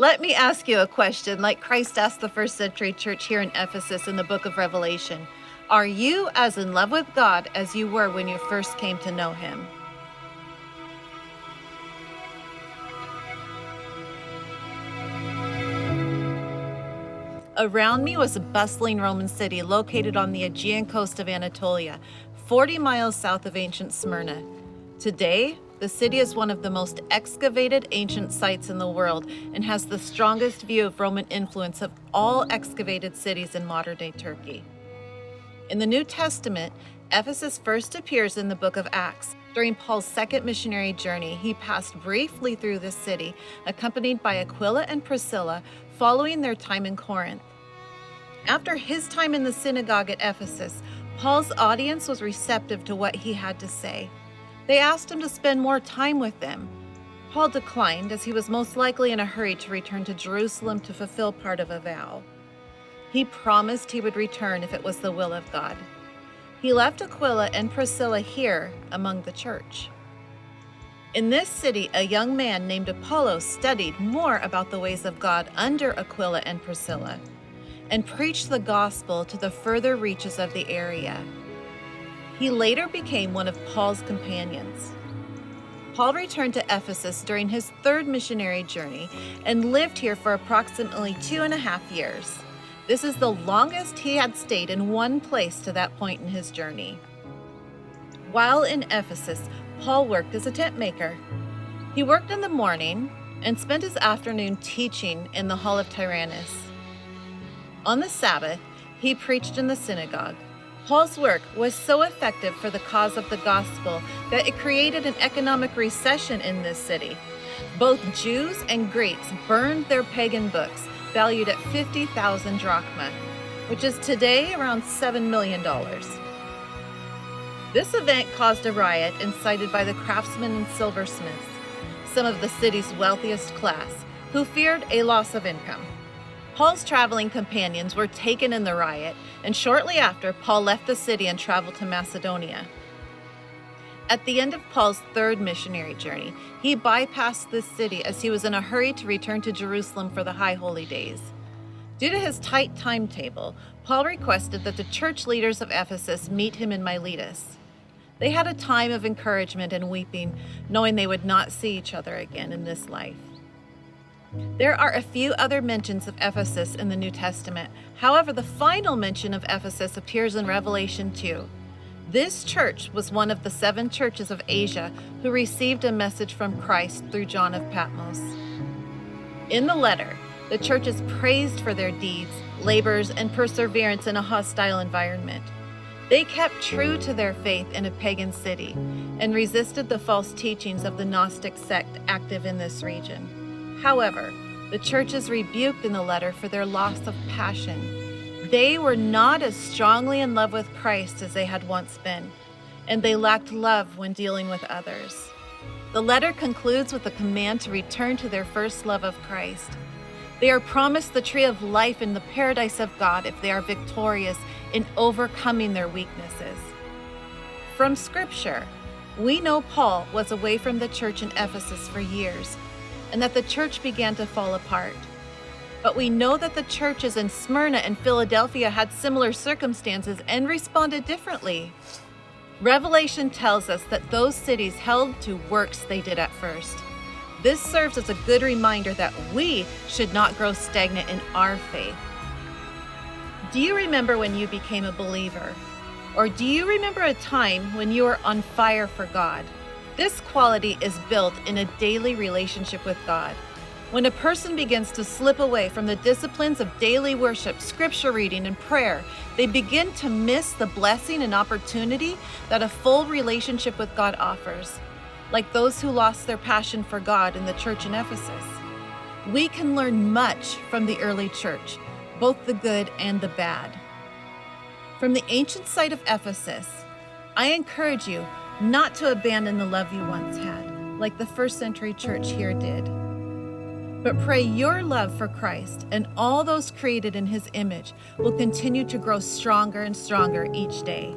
Let me ask you a question, like Christ asked the first century church here in Ephesus in the book of Revelation. Are you as in love with God as you were when you first came to know Him? Around me was a bustling Roman city located on the Aegean coast of Anatolia, 40 miles south of ancient Smyrna. Today, the city is one of the most excavated ancient sites in the world and has the strongest view of Roman influence of all excavated cities in modern-day Turkey. In the New Testament, Ephesus first appears in the book of Acts. During Paul's second missionary journey, he passed briefly through this city, accompanied by Aquila and Priscilla, following their time in Corinth. After his time in the synagogue at Ephesus, Paul's audience was receptive to what he had to say. They asked him to spend more time with them. Paul declined, as he was most likely in a hurry to return to Jerusalem to fulfill part of a vow. He promised he would return if it was the will of God. He left Aquila and Priscilla here among the church. In this city, a young man named Apollos studied more about the ways of God under Aquila and Priscilla and preached the gospel to the further reaches of the area. He later became one of Paul's companions. Paul returned to Ephesus during his third missionary journey and lived here for approximately 2.5 years. This is the longest he had stayed in one place to that point in his journey. While in Ephesus, Paul worked as a tent maker. He worked in the morning and spent his afternoon teaching in the Hall of Tyrannus. On the Sabbath, he preached in the synagogue. Paul's work was so effective for the cause of the gospel that it created an economic recession in this city. Both Jews and Greeks burned their pagan books, valued at 50,000 drachma, which is today around $7 million. This event caused a riot incited by the craftsmen and silversmiths, some of the city's wealthiest class, who feared a loss of income. Paul's traveling companions were taken in the riot, and shortly after, Paul left the city and traveled to Macedonia. At the end of Paul's third missionary journey, he bypassed this city as he was in a hurry to return to Jerusalem for the High Holy Days. Due to his tight timetable, Paul requested that the church leaders of Ephesus meet him in Miletus. They had a time of encouragement and weeping, knowing they would not see each other again in this life. There are a few other mentions of Ephesus in the New Testament. However, the final mention of Ephesus appears in Revelation 2. This church was one of the 7 churches of Asia who received a message from Christ through John of Patmos. In the letter, the church is praised for their deeds, labors, and perseverance in a hostile environment. They kept true to their faith in a pagan city and resisted the false teachings of the Gnostic sect active in this region. However, the church is rebuked in the letter for their loss of passion. They were not as strongly in love with Christ as they had once been, and they lacked love when dealing with others. The letter concludes with a command to return to their first love of Christ. They are promised the tree of life in the paradise of God if they are victorious in overcoming their weaknesses. From Scripture, we know Paul was away from the church in Ephesus for years, and that the church began to fall apart. But we know that the churches in Smyrna and Philadelphia had similar circumstances and responded differently. Revelation tells us that those cities held to works they did at first. This serves as a good reminder that we should not grow stagnant in our faith. Do you remember when you became a believer? Or do you remember a time when you were on fire for God? This quality is built in a daily relationship with God. When a person begins to slip away from the disciplines of daily worship, scripture reading, and prayer, they begin to miss the blessing and opportunity that a full relationship with God offers, like those who lost their passion for God in the church in Ephesus. We can learn much from the early church, both the good and the bad. From the ancient site of Ephesus, I encourage you not to abandon the love you once had, like the first century church here did. But pray your love for Christ and all those created in His image will continue to grow stronger and stronger each day.